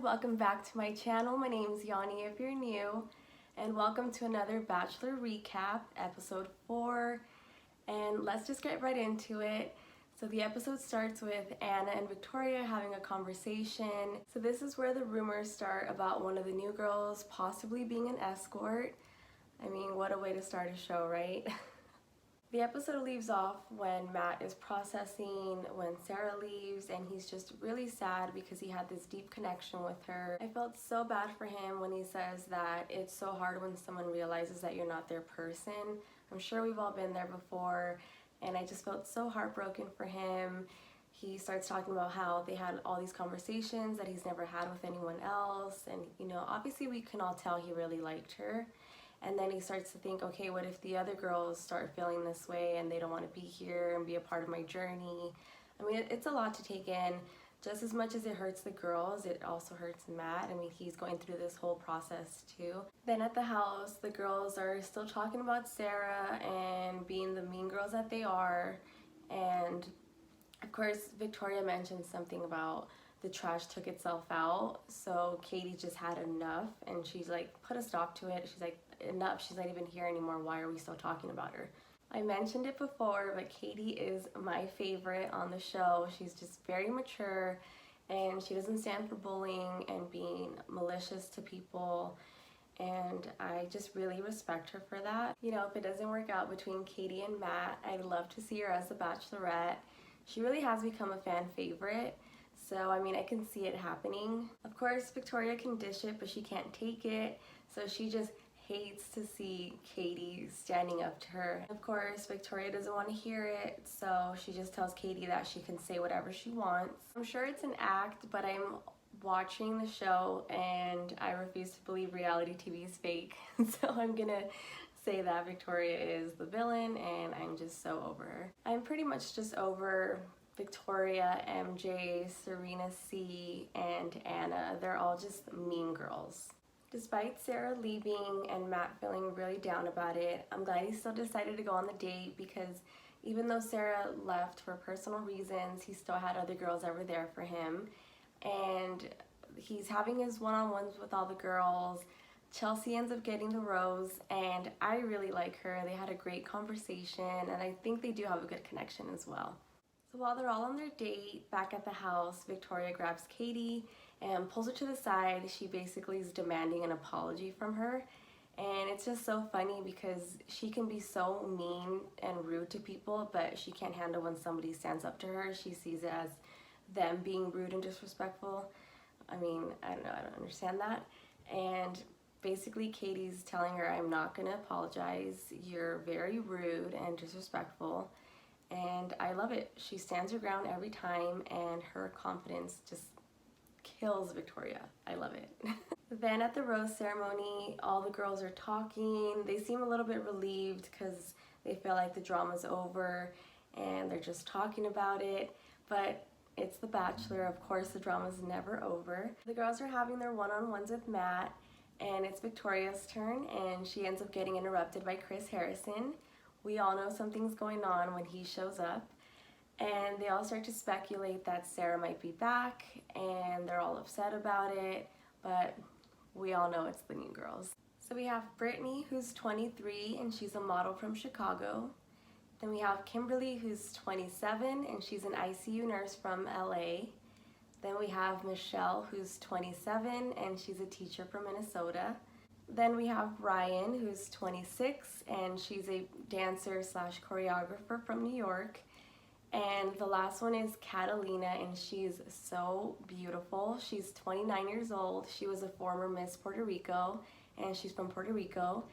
welcome back to my channel. My name is Yani if you're new, and welcome to another Bachelor recap, episode 4, and let's just get right into it. So the episode starts with Anna and Victoria having a conversation. So this is where the rumors start about one of the new girls possibly being an escort. I mean, what a way to start a show, right? The episode leaves off when Matt is processing when Sarah leaves, and he's just really sad because he had this deep connection with her. I felt so bad for him when he says that it's so hard when someone realizes that you're not their person. I'm sure we've all been there before, and I just felt so heartbroken for him. He starts talking about how they had all these conversations that he's never had with anyone else, and obviously we can all tell he really liked her. And then he starts to think, okay, what if the other girls start feeling this way and they don't want to be here and be a part of my journey? I mean, it's a lot to take in. Just as much as it hurts the girls, it also hurts Matt. I mean, he's going through this whole process too. Then at the house, the girls are still talking about Sarah and being the mean girls that they are. And of course, Victoria mentioned something about the trash took itself out. So Katie just had enough, and she's like, put a stop to it. She's like, enough, she's not even here anymore, why are we still talking about her? I mentioned it before, but Katie is my favorite on the show. She's just very mature, and she doesn't stand for bullying and being malicious to people, and I just really respect her for that. If it doesn't work out between Katie and Matt, I'd love to see her as the Bachelorette. She really has become a fan favorite, so I mean, I can see it happening. Of course, Victoria can dish it, but she can't take it, so she just hates to see Katie standing up to her. Of course, Victoria doesn't want to hear it, so she just tells Katie that she can say whatever she wants. I'm sure it's an act, but I'm watching the show and I refuse to believe reality TV is fake. So I'm gonna say that Victoria is the villain, and I'm just so over her. I'm pretty much just over Victoria, MJ, Serena C, and Anna. They're all just mean girls. Despite Sarah leaving and Matt feeling really down about it, I'm glad he still decided to go on the date, because even though Sarah left for personal reasons, he still had other girls that were there for him. And he's having his one-on-ones with all the girls. Chelsea ends up getting the rose, and I really like her. They had a great conversation, and I think they do have a good connection as well. So while they're all on their date, back at the house, Victoria grabs Katie and pulls her to the side. She basically is demanding an apology from her, and it's just so funny because she can be so mean and rude to people, but she can't handle when somebody stands up to her. She sees it as them being rude and disrespectful. I mean, I don't know, I don't understand that. And basically Katie's telling her, I'm not gonna apologize, you're very rude and disrespectful. And I love it. She stands her ground every time, and her confidence just kills Victoria. I love it. Then at the rose ceremony, all the girls are talking. They seem a little bit relieved because they feel like the drama's over and they're just talking about it. But it's The Bachelor. Of course, the drama's never over. The girls are having their one-on-ones with Matt, and it's Victoria's turn, and she ends up getting interrupted by Chris Harrison. We all know something's going on when he shows up, and they all start to speculate that Sarah might be back, and they're all upset about it, but we all know it's the new girls. So we have Brittany, who's 23, and she's a model from Chicago. Then we have Kimberly, who's 27, and she's an ICU nurse from LA. Then we have Michelle, who's 27, and she's a teacher from Minnesota. Then we have Ryan, who's 26, and she's a dancer slash choreographer from New York. And the last one is Catalina, and she's so beautiful. She's 29 years old. She was a former Miss Puerto Rico, and she's from Puerto Rico.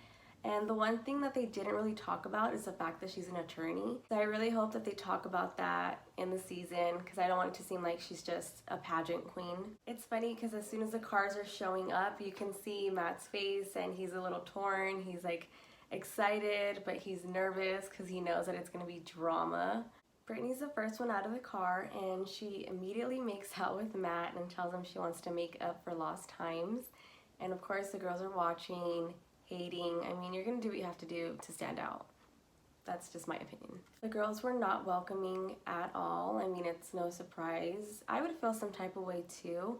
And the one thing that they didn't really talk about is the fact that she's an attorney. So I really hope that they talk about that in the season, because I don't want it to seem like she's just a pageant queen. It's funny because as soon as the cars are showing up, you can see Matt's face, and he's a little torn. He's like excited, but he's nervous because he knows that it's going to be drama. Brittany's the first one out of the car, and she immediately makes out with Matt and tells him she wants to make up for lost times. And of course the girls are watching, hating. I mean, you're gonna do what you have to do to stand out. That's just my opinion. The girls were not welcoming at all. I mean, it's no surprise. I would feel some type of way too,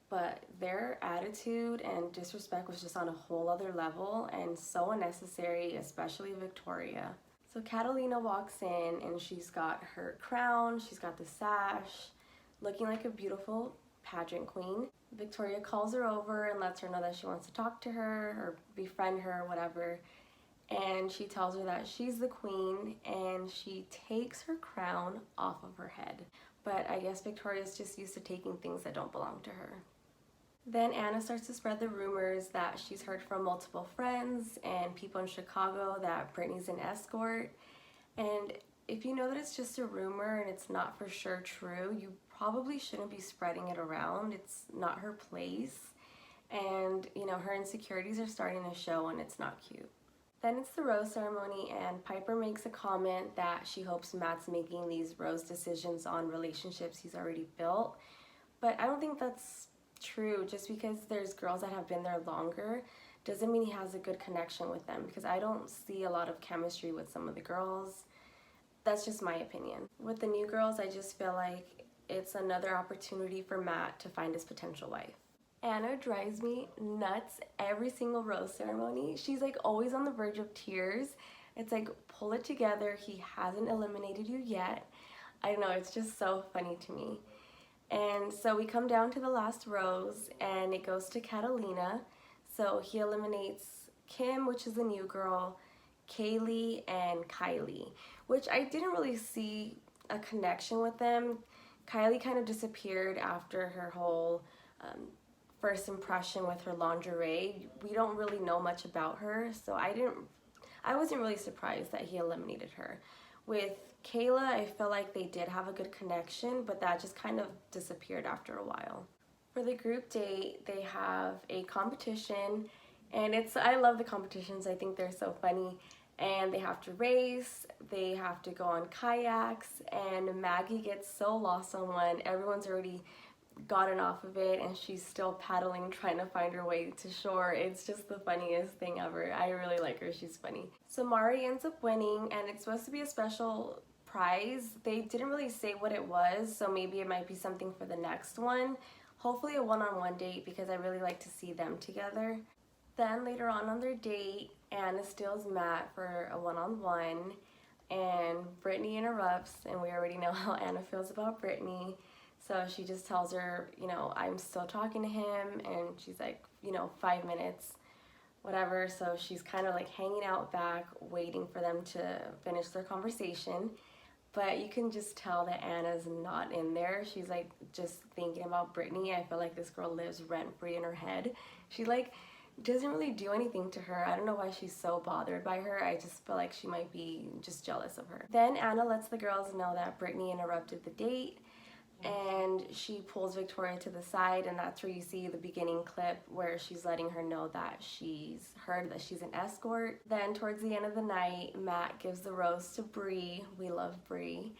but their attitude and disrespect was just on a whole other level and so unnecessary, especially Victoria. So Catalina walks in and she's got her crown, she's got the sash, looking like a beautiful pageant queen. Victoria calls her over and lets her know that she wants to talk to her or befriend her or whatever. And she tells her that she's the queen and she takes her crown off of her head. But I guess Victoria's just used to taking things that don't belong to her. Then Anna starts to spread the rumors that she's heard from multiple friends and people in Chicago that Brittany's an escort. And if you know that it's just a rumor and it's not for sure true, you probably shouldn't be spreading it around. It's not her place. And, you know, her insecurities are starting to show and it's not cute. Then it's the rose ceremony and Piper makes a comment that she hopes Matt's making these rose decisions on relationships he's already built. But I don't think that's true. Just because there's girls that have been there longer doesn't mean he has a good connection with them, because I don't see a lot of chemistry with some of the girls. That's just my opinion. With the new girls, I just feel like it's another opportunity for Matt to find his potential wife. Anna drives me nuts every single rose ceremony. She's like always on the verge of tears. It's like, pull it together, he hasn't eliminated you yet. I don't know, it's just so funny to me. And so we come down to the last rose and it goes to Catalina. So he eliminates Kim, which is the new girl, Kaylee, and Kylie, which I didn't really see a connection with them. Kylie kind of disappeared after her whole first impression with her lingerie. We don't really know much about her, so I wasn't really surprised that he eliminated her. With Kayla, I feel like they did have a good connection, but that just kind of disappeared after a while. For the group date, they have a competition, and I love the competitions. I think they're so funny. And they have to race, they have to go on kayaks, and Maggie gets so lost on one. Everyone's already gotten off of it and she's still paddling, trying to find her way to shore. It's just the funniest thing ever. I really like her, she's funny. So Mari ends up winning, and it's supposed to be a special prize. They didn't really say what it was, so maybe it might be something for the next one. Hopefully a one-on-one date, because I really like to see them together. Then later on their date, Anna steals Matt for a one-on-one, and Brittany interrupts, and we already know how Anna feels about Brittany. So she just tells her, you know, I'm still talking to him, and she's like, you know, 5 minutes, whatever. So she's kind of like hanging out back, waiting for them to finish their conversation. But you can just tell that Anna's not in there. She's like just thinking about Brittany. I feel like this girl lives rent-free in her head. She like doesn't really do anything to her. I don't know why she's so bothered by her. I just feel like she might be just jealous of her. Then Anna lets the girls know that Brittany interrupted the date, and she pulls Victoria to the side, and that's where you see the beginning clip where she's letting her know that she's heard that she's an escort. Then towards the end of the night, Matt gives the rose to Bree. We love Bree.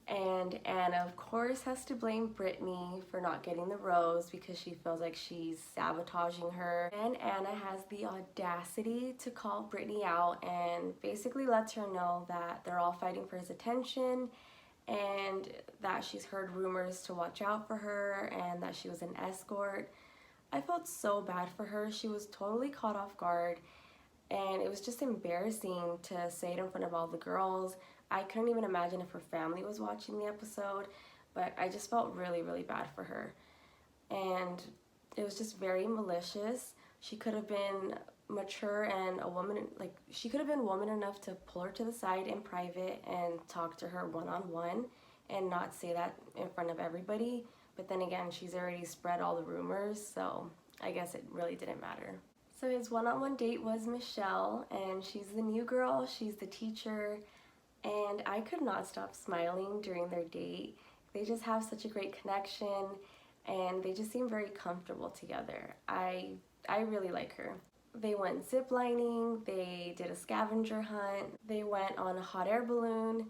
And Anna, of course, has to blame Brittany for not getting the rose because she feels like she's sabotaging her. And Anna has the audacity to call Brittany out and basically lets her know that they're all fighting for his attention, and that she's heard rumors to watch out for her and that she was an escort. I felt so bad for her. She was totally caught off guard, and it was just embarrassing to say it in front of all the girls. I couldn't even imagine if her family was watching the episode, but I just felt really, really bad for her. And it was just very malicious. She could have been mature and a woman, like she could have been woman enough to pull her to the side in private and talk to her one-on-one and not say that in front of everybody. But then again, she's already spread all the rumors, so I guess it really didn't matter. So his one-on-one date was Michelle, and she's the new girl, she's the teacher, and I could not stop smiling during their date. They just have such a great connection, and they just seem very comfortable together. I really like her. They went ziplining, they did a scavenger hunt, they went on a hot air balloon,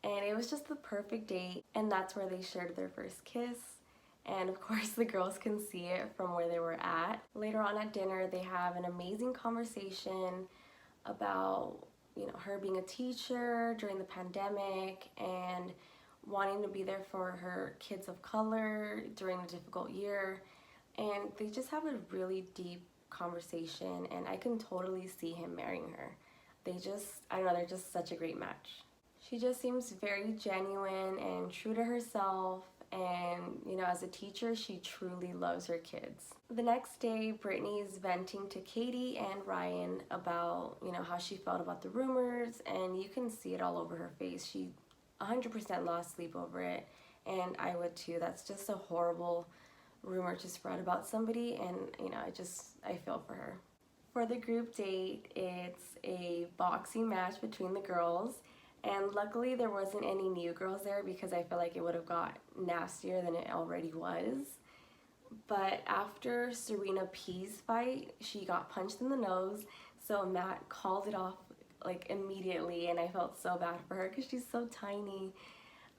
and it was just the perfect date, and that's where they shared their first kiss. And of course the girls can see it from where they were at. Later on at dinner, they have an amazing conversation about, you know, her being a teacher during the pandemic and wanting to be there for her kids of color during a difficult year. and they just have a really deep conversation, and I can totally see him marrying her. I don't know, they're just such a great match. She just seems very genuine and true to herself, and as a teacher, she truly loves her kids. The next day, Brittany is venting to Katie and Ryan about how she felt about the rumors, and you can see it all over her face. She 100% lost sleep over it, and I would too. That's just a horrible rumor to spread about somebody, and I feel for her. For the group date, it's a boxing match between the girls, and luckily there wasn't any new girls there because I feel like it would have got nastier than it already was. But after Serena P's fight, she got punched in the nose, so Matt called it off like immediately, and I felt so bad for her because she's so tiny.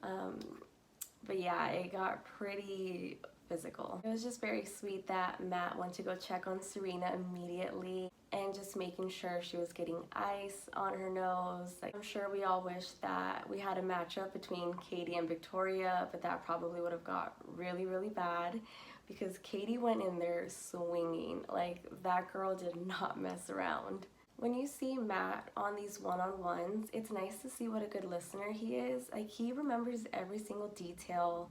But yeah, it got pretty physical. It was just very sweet that Matt went to go check on Serena immediately and just making sure she was getting ice on her nose. Like, I'm sure we all wish that we had a matchup between Katie and Victoria, but that probably would have got really, really bad because Katie went in there swinging. Like, that girl did not mess around. When you see Matt on these one-on-ones, it's nice to see what a good listener he is. Like, he remembers every single detail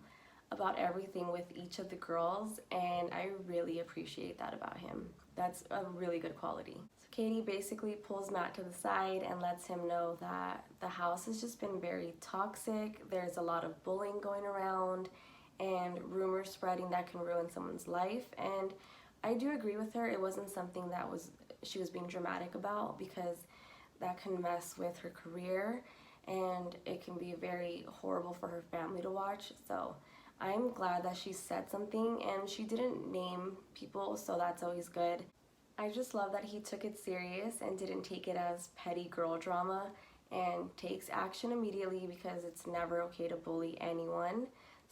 about everything with each of the girls, and I really appreciate that about him. That's a really good quality. So Katie basically pulls Matt to the side and lets him know that the house has just been very toxic. There's a lot of bullying going around and rumors spreading that can ruin someone's life, and I do agree with her. It wasn't something that she was being dramatic about, because that can mess with her career and it can be very horrible for her family to watch. So I'm glad that she said something, and she didn't name people, so that's always good. I just love that he took it serious and didn't take it as petty girl drama and takes action immediately, because it's never okay to bully anyone.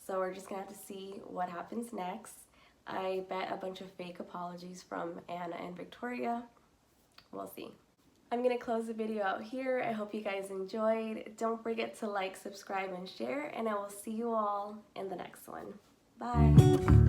So we're just gonna have to see what happens next. I bet a bunch of fake apologies from Anna and Victoria. We'll see. I'm gonna close the video out here. I hope you guys enjoyed. Don't forget to like, subscribe, and share, and I will see you all in the next one. Bye.